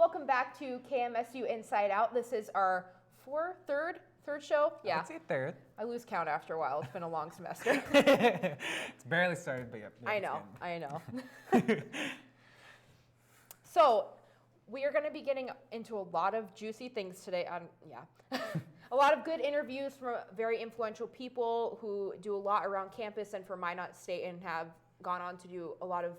welcome back to Msu Inside Out. This is our third show. Yeah, I'd say third. I lose count after a while. It's been a long semester. It's barely started, but yeah. I know. So we are going to be getting into a lot of juicy things today. A lot of good interviews from very influential people who do a lot around campus and for Minot State and have gone on to do a lot of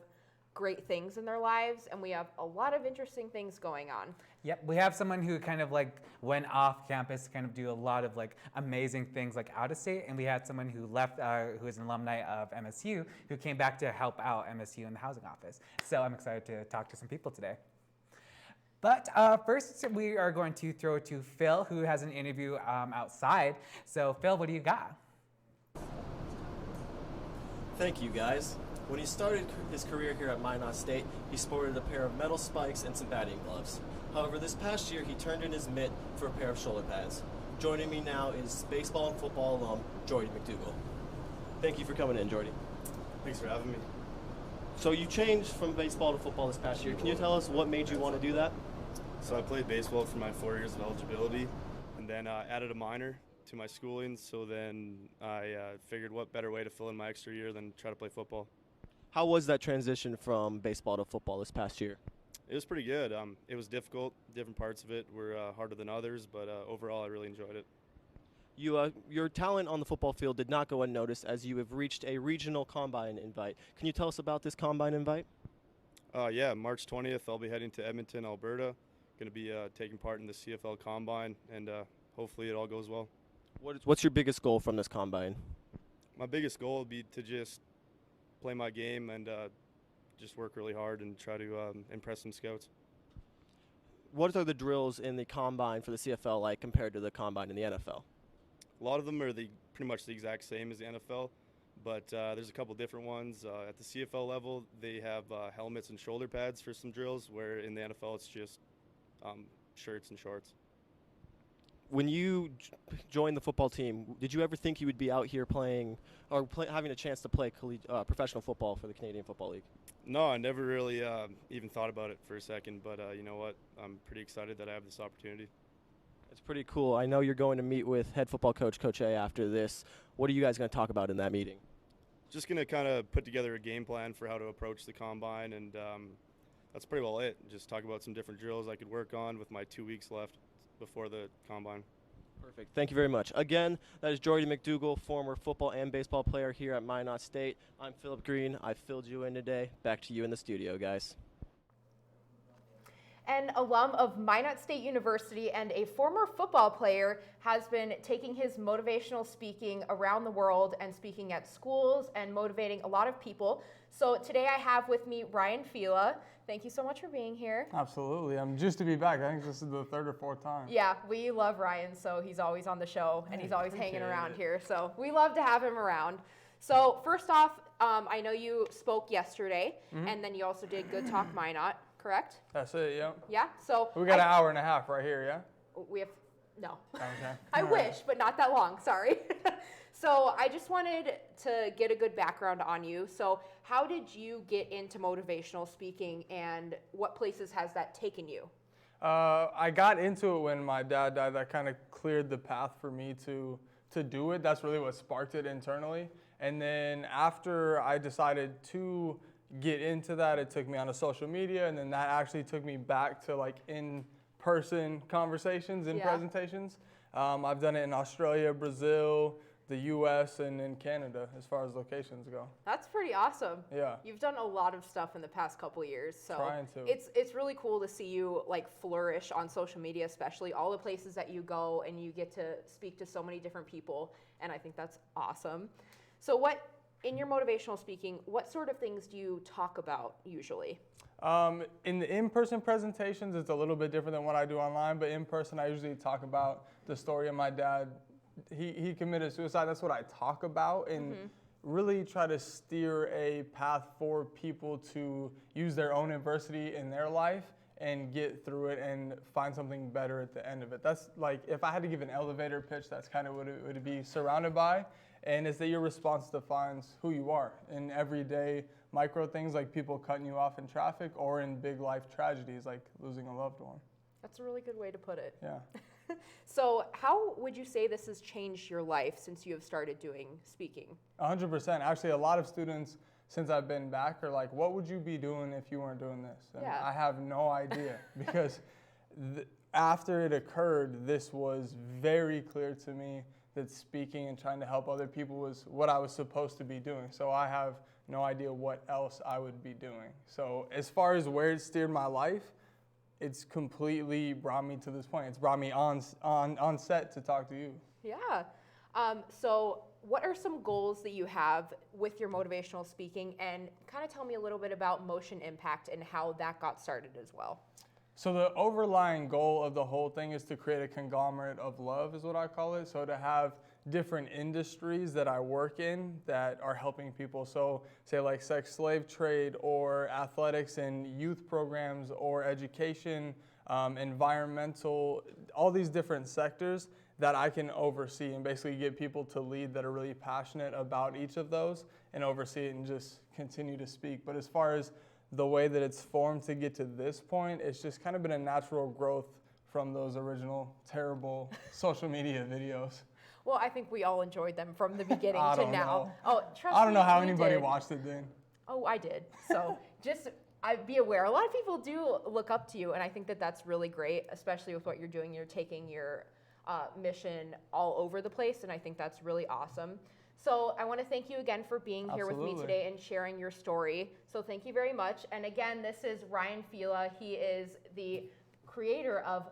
great things in their lives, and we have a lot of interesting things going on. Yep, we have someone who kind of like went off campus to kind of do a lot of like amazing things like out of state, and we had someone who left, who is an alumni of MSU, who came back to help out MSU in the housing office. So I'm excited to talk to some people today. But first, we are going to throw to Phil, who has an interview outside. So Phil, what do you got? Thank you, guys. When he started his career here at Minot State, he sported a pair of metal spikes and some batting gloves. However, this past year, he turned in his mitt for a pair of shoulder pads. Joining me now is baseball and football alum, Jordy McDougal. Thank you for coming in, Jordy. Thanks for having me. So you changed from baseball to football this past year. Can you tell us what made you want to do that? So I played baseball for my 4 years of eligibility, and then added a minor to my schooling, so then I figured what better way to fill in my extra year than try to play football. How was that transition from baseball to football this past year? It was pretty good. It was difficult. Different parts of it were harder than others, but overall I really enjoyed it. Your talent on the football field did not go unnoticed as you have reached a regional combine invite. Can you tell us about this combine invite? Yeah, March 20th I'll be heading to Edmonton, Alberta. Going to be taking part in the CFL combine, and hopefully it all goes well. What's your biggest goal from this combine? My biggest goal would be to just play my game and just work really hard and try to impress some scouts. What are the drills in the combine for the CFL like compared to the combine in the NFL? A lot of them are pretty much the exact same as the NFL, but there's a couple different ones. At the CFL level, they have helmets and shoulder pads for some drills, where in the NFL it's just shirts and shorts. When you joined the football team, did you ever think you would be out here playing or having a chance to play professional football for the Canadian Football League? No, I never really even thought about it for a second, but you know what? I'm pretty excited that I have this opportunity. It's pretty cool. I know you're going to meet with head football coach, Coach A, after this. What are you guys going to talk about in that meeting? Just going to kind of put together a game plan for how to approach the combine, and that's pretty well it. Just talk about some different drills I could work on with my 2 weeks left before the combine. Perfect. Thank you very much. Again, that is Jordy McDougal, former football and baseball player here at Minot State. I'm Philip Green. I filled you in today. Back to you in the studio, guys. An alum of Minot State University and a former football player has been taking his motivational speaking around the world and speaking at schools and motivating a lot of people. So today I have with me Ryan Fila. Thank you so much for being here. Absolutely. I'm just to be back. I think this is the third or fourth time. Yeah, we love Ryan, so he's always on the show and he's always hanging around here. So we love to have him around. So first off, I know you spoke yesterday, and then you also did Good Talk Minot, correct? That's it, yeah. Yeah, so We got an hour and a half right here, yeah? we have, no. Okay. I All wish, right. but not that long, sorry. So I just wanted to get a good background on you. So how did you get into motivational speaking, and what places has that taken you? I got into it when my dad died. That kind of cleared the path for me to do it. That's really what sparked it internally. And then after I decided to get into that, it took me onto social media, and then that actually took me back to like in-person conversations and presentations. I've done it in Australia, Brazil, the U.S., and in Canada as far as locations go. That's pretty awesome. Yeah. You've done a lot of stuff in the past couple of years, so Trying to. It's really cool to see you like flourish on social media, especially all the places that you go and you get to speak to so many different people, and I think that's awesome. So in your motivational speaking, what sort of things do you talk about usually? In the in-person presentations, it's a little bit different than what I do online, but in person, I usually talk about the story of my dad. He committed suicide. That's what I talk about, and really try to steer a path for people to use their own adversity in their life and get through it and find something better at the end of it. That's like, if I had to give an elevator pitch, that's kind of what it would be surrounded by. And it's that your response defines who you are in everyday micro things like people cutting you off in traffic or in big life tragedies like losing a loved one. That's a really good way to put it. Yeah. So how would you say this has changed your life since you have started doing speaking? 100%. Actually, a lot of students, since I've been back, are like, what would you be doing if you weren't doing this? And Yeah. I have no idea because after it occurred, this was very clear to me that speaking and trying to help other people was what I was supposed to be doing. So I have no idea what else I would be doing. So as far as where it steered my life, it's completely brought me to this point. It's brought me on set to talk to you. Yeah. So what are some goals that you have with your motivational speaking, and kind of tell me a little bit about Motion Impact and how that got started as well. So the overlying goal of the whole thing is to create a conglomerate of love, is what I call it. So to have different industries that I work in that are helping people. So say like sex slave trade or athletics and youth programs or education, environmental, all these different sectors that I can oversee and basically get people to lead that are really passionate about each of those and oversee it and just continue to speak. But as far as the way that it's formed to get to this point, it's just kind of been a natural growth from those original terrible social media videos. Well, I think we all enjoyed them from the beginning I to don't now. know. Oh, trust I don't know me, how we anybody did. watched it then. Oh, I did. So just be aware. A lot of people do look up to you, and I think that that's really great, especially with what you're doing. You're taking your mission all over the place, and I think that's really awesome. So I want to thank you again for being here with me Absolutely. today and sharing your story. So thank you very much. And again, this is Ryan Fila. He is the creator of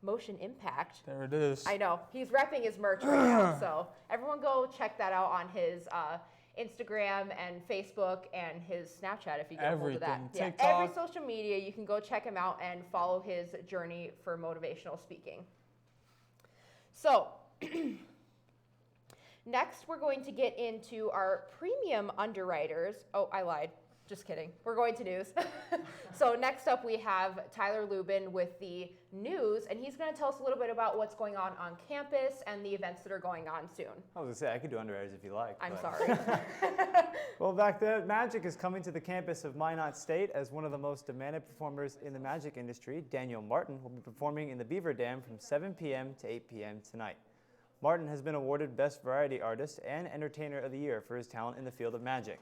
Motion Impact. There it is. I know. He's repping his merch right now. So everyone go check that out on his Instagram and Facebook and his Snapchat if you get hold of that. Everything. Yeah, TikTok. every social media, you can go check him out and follow his journey for motivational speaking. So next, we're going to get into our premium underwriters. Oh, I lied. Just kidding. We're going to news. So next up, we have Tyler Lubin with the news, and he's going to tell us a little bit about what's going on campus and the events that are going on soon. I was gonna say I could do underwriters if you like. I'm but- sorry. Well, back then, Magic is coming to the campus of Minot State as one of the most demanded performers in the magic industry. Daniel Martin will be performing in the Beaver Dam from 7 p.m. to 8 p.m. tonight. Martin has been awarded Best Variety Artist and Entertainer of the Year for his talent in the field of magic.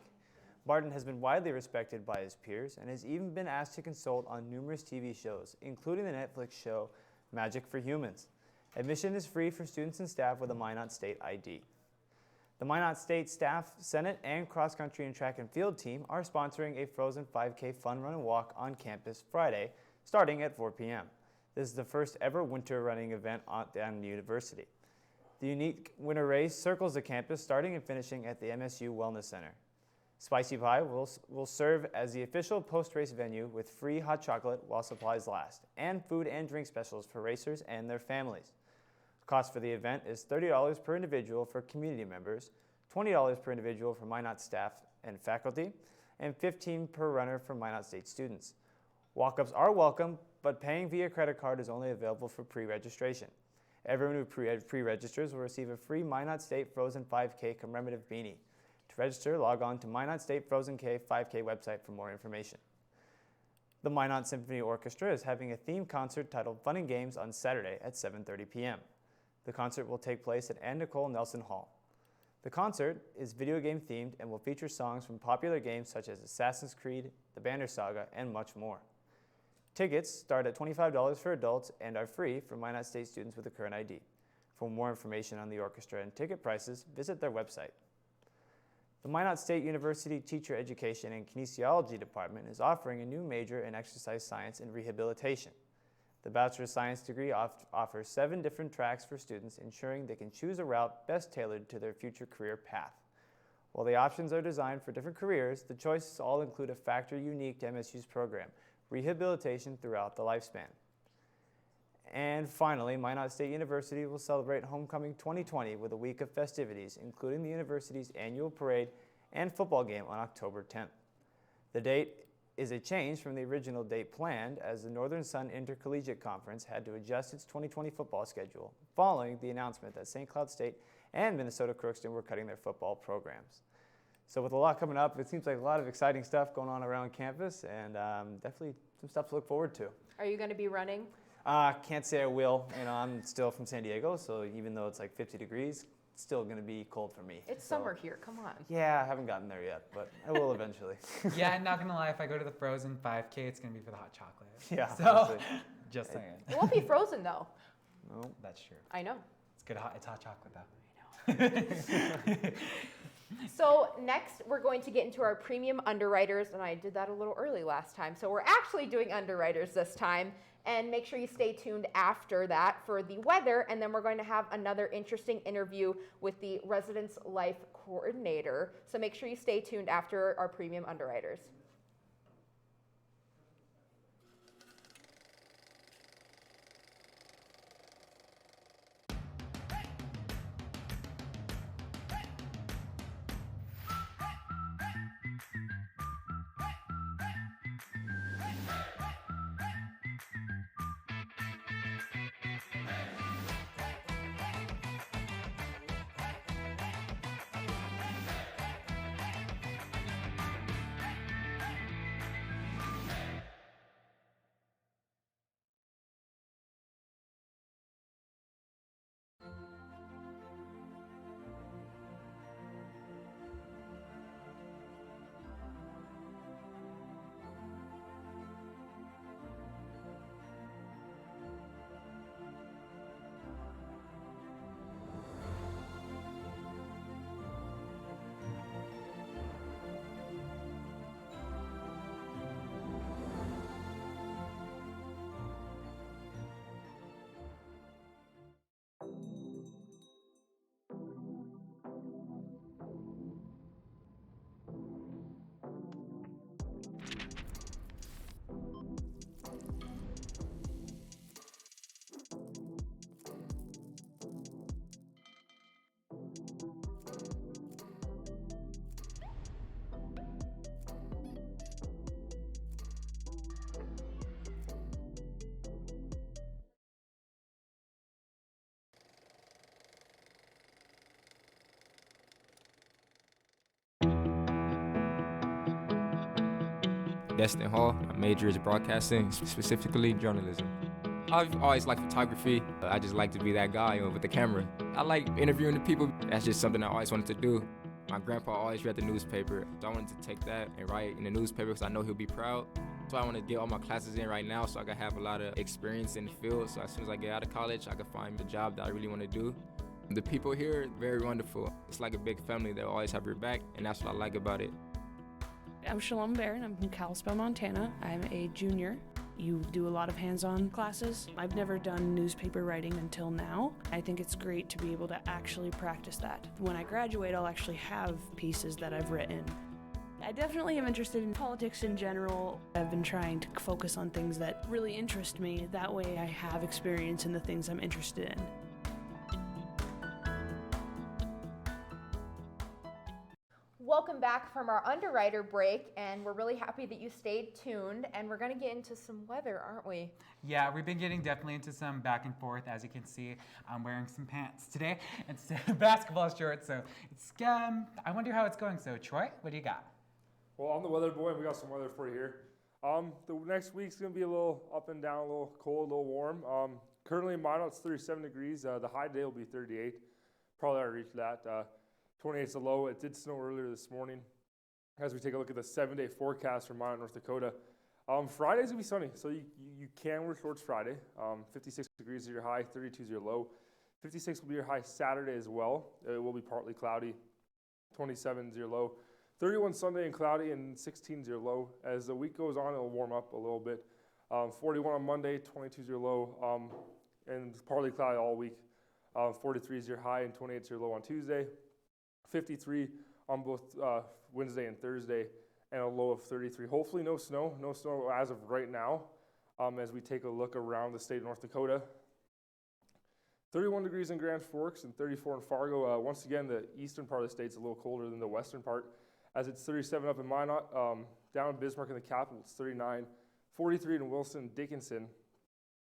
Martin has been widely respected by his peers and has even been asked to consult on numerous TV shows, including the Netflix show Magic for Humans. Admission is free for students and staff with a Minot State ID. The Minot State Staff, Senate, and Cross Country and Track and Field team are sponsoring a Frozen 5K Fun Run and Walk on campus Friday, starting at 4 p.m. This is the first ever winter running event on the university. The unique winter race circles the campus, starting and finishing at the MSU Wellness Center. Spicy Pie will serve as the official post-race venue with free hot chocolate while supplies last, and food and drink specials for racers and their families. Cost for the event is $30 per individual for community members, $20 per individual for Minot staff and faculty, and $15 per runner for Minot State students. Walk-ups are welcome, but paying via credit card is only available for pre-registration. Everyone who pre-registers will receive a free Minot State Frozen 5K commemorative beanie. To register, log on to Minot State Frozen 5K website for more information. The Minot Symphony Orchestra is having a themed concert titled Fun and Games on Saturday at 7:30 p.m. The concert will take place at Ann Nicole Nelson Hall. The concert is video game themed and will feature songs from popular games such as Assassin's Creed, The Banner Saga, and much more. Tickets start at $25 for adults and are free for Minot State students with a current ID. For more information on the orchestra and ticket prices, visit their website. The Minot State University Teacher Education and Kinesiology Department is offering a new major in exercise science and rehabilitation. The Bachelor of Science degree offers 7 different tracks for students, ensuring they can choose a route best tailored to their future career path. While the options are designed for different careers, the choices all include a factor unique to MSU's program, rehabilitation throughout the lifespan. And finally, Minot State University will celebrate Homecoming 2020 with a week of festivities, including the university's annual parade and football game on October 10th. The date is a change from the original date planned, as the Northern Sun Intercollegiate Conference had to adjust its 2020 football schedule following the announcement that St. Cloud State and Minnesota Crookston were cutting their football programs. So with a lot coming up, it seems like a lot of exciting stuff going on around campus, and definitely some stuff to look forward to. Are you going to be running? Can't say I will. I'm still from San Diego, so even though it's like 50 degrees, it's still going to be cold for me. It's So, summer here. Come on. Yeah, I haven't gotten there yet, but I will eventually. Yeah, I'm not gonna lie. If I go to the Frozen 5K, it's gonna be for the hot chocolate. Yeah, So, honestly. just saying. It won't be frozen though. No. That's true. I know. It's good. It's hot chocolate though. So next, we're going to get into our premium underwriters, and I did that a little early last time. So we're actually doing underwriters this time, and make sure you stay tuned after that for the weather, and then we're going to have another interesting interview with the Residence Life Coordinator. So make sure you stay tuned after our premium underwriters. Destin Hall. My major is broadcasting, specifically journalism. I've always liked photography. I just like to be that guy with the camera. I like interviewing the people. That's just something I always wanted to do. My grandpa always read the newspaper, so I wanted to take that and write in the newspaper because I know he'll be proud. So I want to get all my classes in right now so I can have a lot of experience in the field. So as soon as I get out of college, I can find the job that I really want to do. The people here, very wonderful. It's like a big family. They'll always have your back, and that's what I like about it. I'm Shalom Barron. I'm from Kalispell, Montana. I'm a junior. You do a lot of hands-on classes. I've never done newspaper writing until now. I think it's great to be able to actually practice that. When I graduate, I'll actually have pieces that I've written. I definitely am interested in politics in general. I've been trying to focus on things that really interest me. That way I have experience in the things I'm interested in. Welcome back from our underwriter break, and we're really happy that you stayed tuned, and we're going to get into some weather, aren't we? Yeah, we've been getting definitely into some back and forth. As you can see, I'm wearing some pants today instead of basketball shorts, so it's I wonder how it's going. So Troy, what do you got? Well, I'm the weather boy, and we got some weather for you here. The next week's going to be a little up and down, a little cold, a little warm. Currently in Minot, it's 37 degrees. The high day will be 38. Probably already reached that. 28 is the low. It did snow earlier this morning. As we take a look at the 7-day forecast for Minot, North Dakota, Friday's going to be sunny, so you can wear shorts Friday. 56 degrees is your high, 32 is your low. 56 will be your high Saturday as well. It will be partly cloudy. 27 is your low. 31 Sunday and cloudy, and 16 is your low. As the week goes on, it'll warm up a little bit. 41 on Monday, 22 is your low, and partly cloudy all week. 43 is your high, and 28 is your low on Tuesday. 53 on both Wednesday and Thursday, and a low of 33. Hopefully no snow as of right now, as we take a look around the state of North Dakota. 31 degrees in Grand Forks and 34 in Fargo. Once again, the eastern part of the state's a little colder than the western part, as it's 37 up in Minot. Down in Bismarck in the capital, it's 39. 43 in Wilson, Dickinson.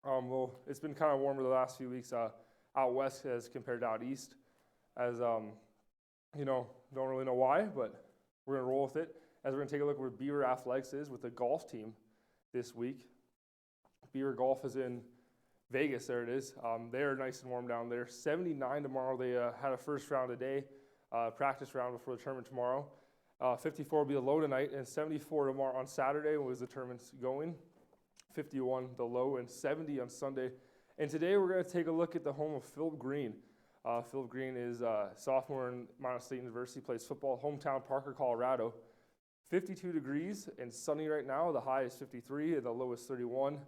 Well, it's been kind of warmer the last few weeks out west as compared to out east, as don't really know why, but we're going to roll with it as we're going to take a look where Beaver Athletics is with the golf team this week. Beaver Golf is in Vegas, there it is. They're nice and warm down there. 79 tomorrow. They had a first round today, practice round before the tournament tomorrow. 54 will be the low tonight, and 74 tomorrow on Saturday was the tournament's going. 51 the low, and 70 on Sunday. And today we're going to take a look at the home of Philip Green. Philip Green is a sophomore in Minot State University, plays football, hometown Parker, Colorado. 52 degrees and sunny right now. The high is 53 and the low is 31.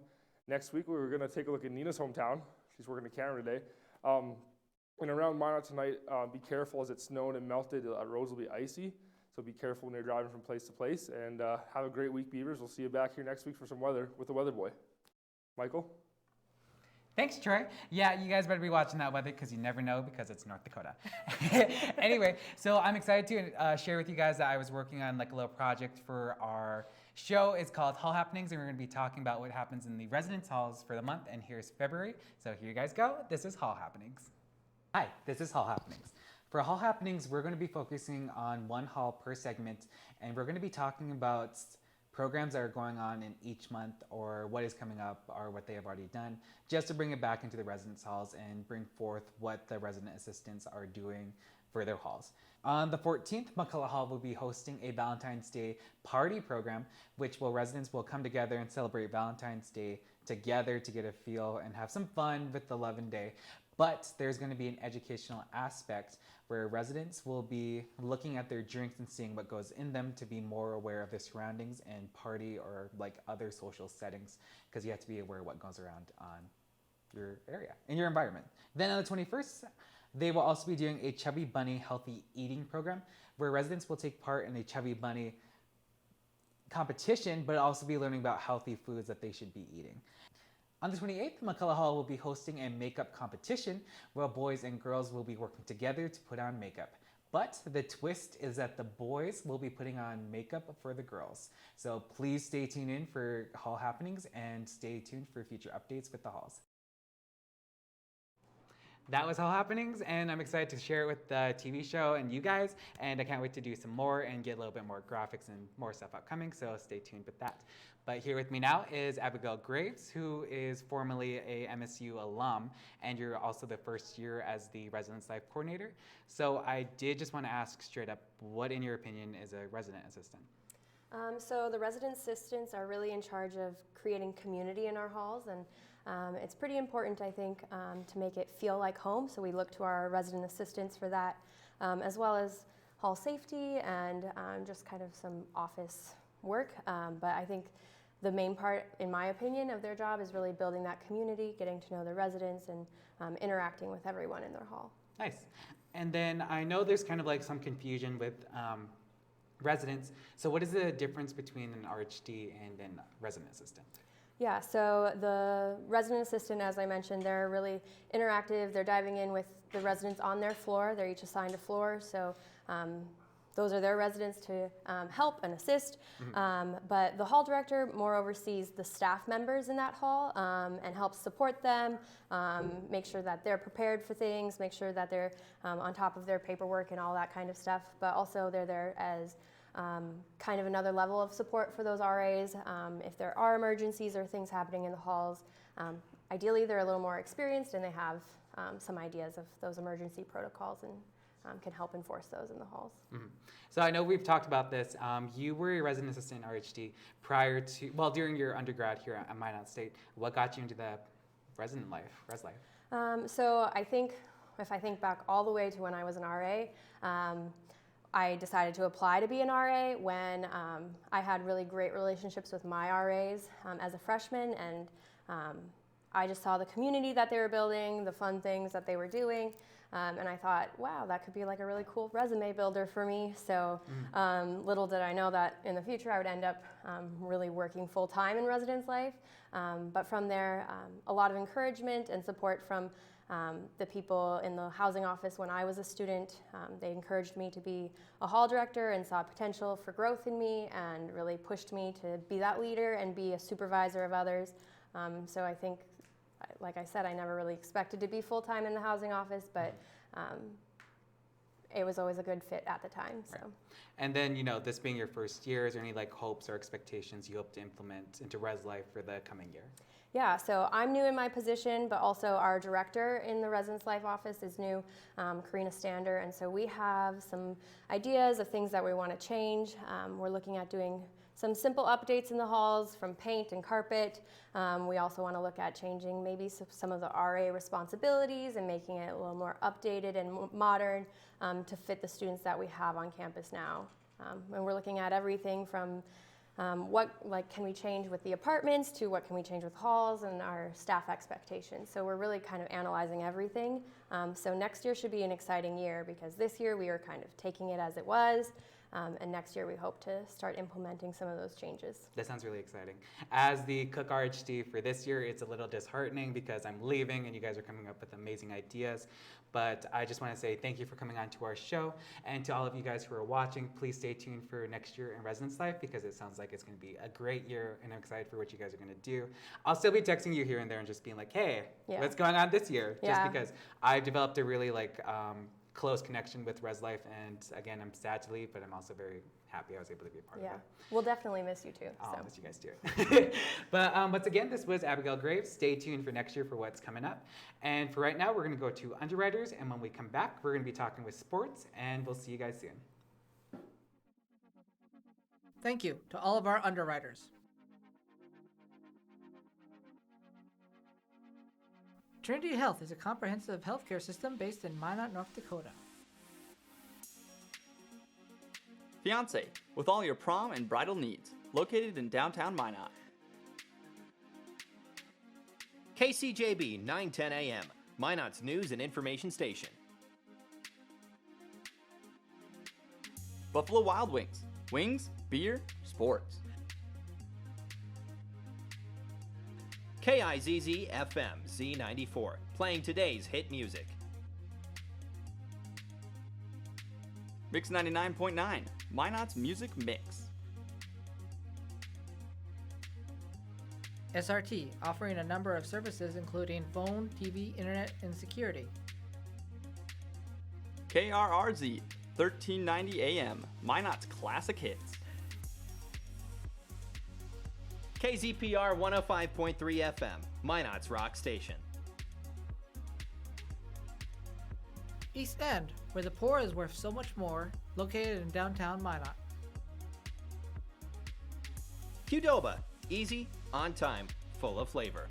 Next week we're going to take a look at Nina's hometown. She's working the camera today. And around Minot tonight, be careful as it's snowed and melted. Roads will be icy, so be careful when you're driving from place to place. And have a great week, Beavers. We'll see you back here next week for some weather with the Weather Boy. Michael? Thanks, Troy. Yeah, you guys better be watching that weather because you never know because it's North Dakota. Anyway, so I'm excited to share with you guys that I was working on like a little project for our show. It's called Hall Happenings, and we're going to be talking about what happens in the residence halls for the month, and here's February. So here you guys go. This is Hall Happenings. Hi, this is Hall Happenings. For Hall Happenings, we're going to be focusing on one hall per segment, and we're going to be talking about programs that are going on in each month or what is coming up or what they have already done, just to bring it back into the residence halls and bring forth what the resident assistants are doing for their halls. On the 14th, McCullough Hall will be hosting a Valentine's Day party program, residents will come together and celebrate Valentine's Day together to get a feel and have some fun with the Love and Day. But there's going to be an educational aspect where residents will be looking at their drinks and seeing what goes in them to be more aware of their surroundings and party or like other social settings, because you have to be aware of what goes around on your area, in your environment. Then on the 21st, they will also be doing a Chubby Bunny healthy eating program where residents will take part in a Chubby Bunny competition, but also be learning about healthy foods that they should be eating. On the 28th, McCullough Hall will be hosting a makeup competition where boys and girls will be working together to put on makeup. But the twist is that the boys will be putting on makeup for the girls. So please stay tuned in for Hall Happenings and stay tuned for future updates with the halls. That was Hall Happenings, and I'm excited to share it with the TV show and you guys, and I can't wait to do some more and get a little bit more graphics and more stuff upcoming, so stay tuned with that. But here with me now is Abigail Graves, who is formerly a MSU alum, and you're also the first year as the Residence Life Coordinator. So I did just want to ask straight up, what in your opinion is a resident assistant? So the resident assistants are really in charge of creating community in our halls, and it's pretty important, I think, to make it feel like home. So we look to our resident assistants for that, as well as hall safety and just kind of some office work. But I think the main part, in my opinion, of their job is really building that community, getting to know the residents, and interacting with everyone in their hall. Nice. And then I know there's kind of like some confusion with residents. So what is the difference between an RHD and a resident assistant? Yeah, so the resident assistant, as I mentioned, they're really interactive. They're diving in with the residents on their floor. They're each assigned a floor, so those are their residents to help and assist. Mm-hmm. But the hall director more oversees the staff members in that hall and helps support them, make sure that they're prepared for things, make sure that they're on top of their paperwork and all that kind of stuff. But also they're there as kind of another level of support for those RAs. If there are emergencies or things happening in the halls, ideally they're a little more experienced and they have some ideas of those emergency protocols and can help enforce those in the halls. Mm-hmm. So I know we've talked about this. You were a resident assistant in RHD during your undergrad here at Minot State. What got you into the resident life, res life? So I think, if I think back all the way to when I was an RA, I decided to apply to be an RA when I had really great relationships with my RAs as a freshman, and I just saw the community that they were building, the fun things that they were doing, and I thought, wow, that could be like a really cool resume builder for me. So little did I know that in the future I would end up really working full-time in residence life. But from there, a lot of encouragement and support from the people in the housing office when I was a student. They encouraged me to be a hall director and saw potential for growth in me and really pushed me to be that leader and be a supervisor of others. So I think, like I said, I never really expected to be full-time in the housing office, but it was always a good fit at the time. So. Right. And then, this being your first year, is there any like hopes or expectations you hope to implement into Res Life for the coming year? Yeah, so I'm new in my position, but also our director in the Residence Life office is new, Karina Stander, and so we have some ideas of things that we want to change. We're looking at doing some simple updates in the halls from paint and carpet. We also want to look at changing maybe some of the RA responsibilities and making it a little more updated and modern to fit the students that we have on campus now. And we're looking at everything from what can we change with the apartments to what can we change with halls and our staff expectations. So we're really kind of analyzing everything. So next year should be an exciting year because this year we are kind of taking it as it was. And next year we hope to start implementing some of those changes. That sounds really exciting. As the Cook RHD for this year, it's a little disheartening because I'm leaving and you guys are coming up with amazing ideas. But I just want to say thank you for coming on to our show. And to all of you guys who are watching, please stay tuned for next year in Residence Life because it sounds like it's going to be a great year and I'm excited for what you guys are going to do. I'll still be texting you here and there and just being like, hey, what's going on this year? Just because I've developed a really close connection with Res Life, and again, I'm sad to leave, but I'm also very happy I was able to be a part of it. Yeah, we'll definitely miss you too. I'll miss you guys too. But once again, this was Abigail Graves. Stay tuned for next year for what's coming up. And for right now, we're going to go to underwriters, and when we come back, we're going to be talking with sports, and we'll see you guys soon. Thank you to all of our underwriters. Trinity Health is a comprehensive healthcare system based in Minot, North Dakota. Fiance, with all your prom and bridal needs, located in downtown Minot. KCJB 910 AM, Minot's news and information station. Buffalo Wild Wings, wings, beer, sports. KIZZ FM Z94, playing today's hit music. Mix 99.9, Minot's music mix. SRT, offering a number of services including phone, TV, internet, and security. KRRZ, 1390 AM, Minot's classic hits. KZPR 105.3 FM, Minot's rock station. East End, where the poor is worth so much more, located in downtown Minot. Qdoba, easy, on time, full of flavor.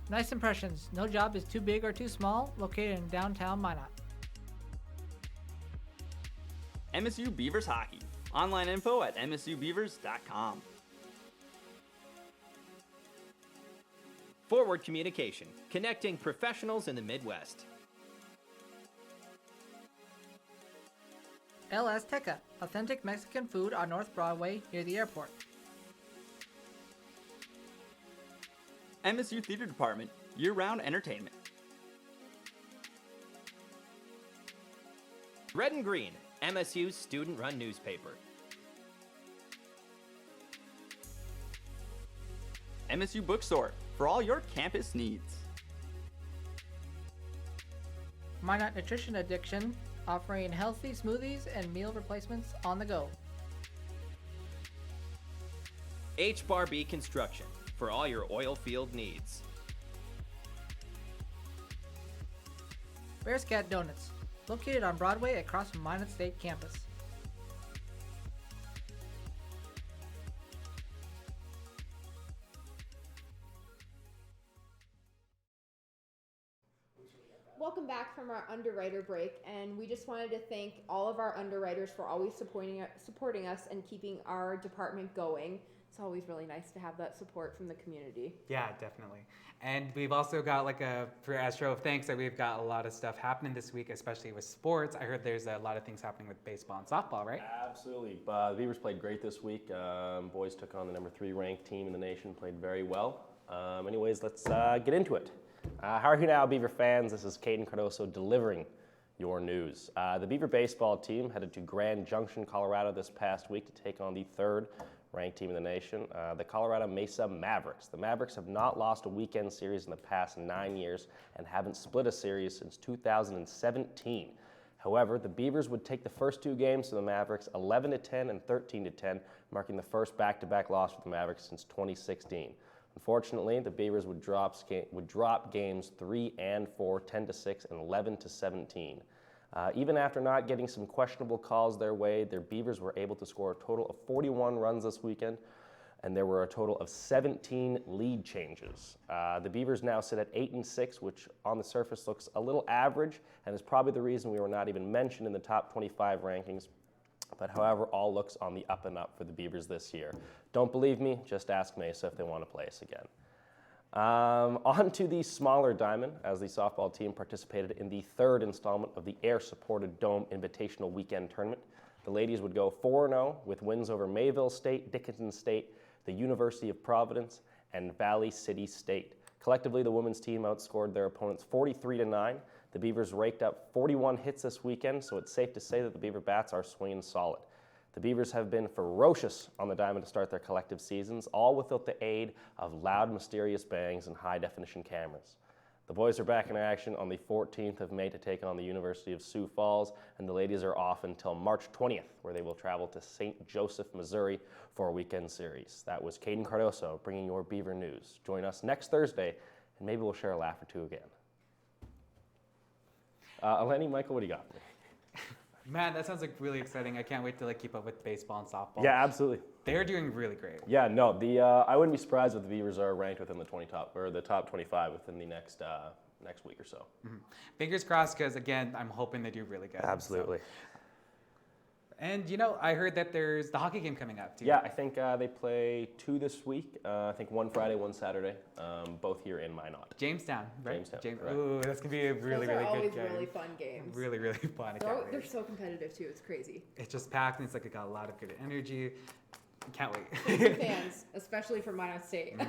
Nice Impressions, no job is too big or too small, located in downtown Minot. MSU Beavers Hockey, online info at msubeavers.com. Forward Communication, connecting professionals in the Midwest. El Azteca, authentic Mexican food on North Broadway near the airport. MSU Theater Department, year-round entertainment. Red and Green, MSU's student-run newspaper. MSU Bookstore, for all your campus needs. Minot Nutrition Addiction, offering healthy smoothies and meal replacements on the go. H-Bar-B Construction, for all your oil field needs. Bear's Cat Donuts, located on Broadway across from Minot State campus. Welcome back from our underwriter break, and we just wanted to thank all of our underwriters for always supporting us and keeping our department going. It's always really nice to have that support from the community. Yeah, definitely. And we've also got for a show of thanks, that we've got a lot of stuff happening this week, especially with sports. I heard there's a lot of things happening with baseball and softball, right? Absolutely. The Beavers played great this week. Boys took on the number 3 ranked team in the nation, played very well. Anyways, let's get into it. How are you now, Beaver fans? This is Caden Cardoso delivering your news. The Beaver baseball team headed to Grand Junction, Colorado this past week to take on the 3rd ranked team in the nation, the Colorado Mesa Mavericks. The Mavericks have not lost a weekend series in the past 9 years and haven't split a series since 2017. However, the Beavers would take the first 2 games to the Mavericks 11-10 and 13-10, marking the first back-to-back loss for the Mavericks since 2016. Unfortunately, the Beavers would drop games 3 and 4, 10-6 and 11-17. Even after not getting some questionable calls their way, their Beavers were able to score a total of 41 runs this weekend, and there were a total of 17 lead changes. The Beavers now sit at 8-6, which on the surface looks a little average, and is probably the reason we were not even mentioned in the top 25 rankings. But however, all looks on the up and up for the Beavers this year. Don't believe me? Just ask Mesa if they want to play us again. On to the smaller diamond, as the softball team participated in the 3rd installment of the air-supported Dome Invitational Weekend Tournament. The ladies would go 4-0 with wins over Mayville State, Dickinson State, the University of Providence, and Valley City State. Collectively, the women's team outscored their opponents 43-9. The Beavers raked up 41 hits this weekend, so it's safe to say that the Beaver bats are swinging solid. The Beavers have been ferocious on the diamond to start their collective seasons, all without the aid of loud, mysterious bangs and high-definition cameras. The boys are back in action on the 14th of May to take on the University of Sioux Falls, and the ladies are off until March 20th, where they will travel to St. Joseph, Missouri for a weekend series. That was Caden Cardoso bringing your Beaver news. Join us next Thursday, and maybe we'll share a laugh or two again. Eleni, Michael, what do you got? Man, that sounds like really exciting. I can't wait to keep up with baseball and softball. Yeah, absolutely. They're doing really great. Yeah, no, I wouldn't be surprised if the Beavers are ranked within the top 25 within the next week or so. Mm-hmm. Fingers crossed, because again, I'm hoping they do really good. Absolutely. So. And I heard that there's the hockey game coming up too. Yeah, I think they play 2 this week. I think one Friday, one Saturday, both here in Minot. Jamestown, right? Jamestown. Ooh, that's gonna be a really, Those are really good always game. really fun games. Really, really fun. They're so competitive too. It's crazy. It's just packed, and it got a lot of good energy. Can't wait. Fans, especially for Minot State.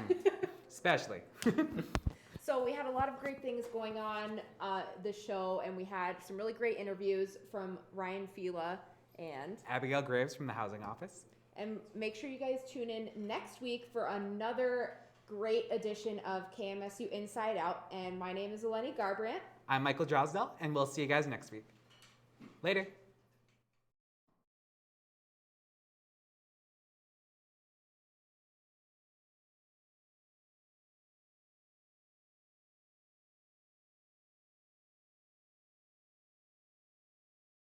Especially. So we had a lot of great things going on this show, and we had some really great interviews from Ryan Fila and Abigail Graves from the Housing Office. And make sure you guys tune in next week for another great edition of KMSU Inside Out. And my name is Eleni Garbrandt. I'm Michael Drosdell, and we'll see you guys next week. Later.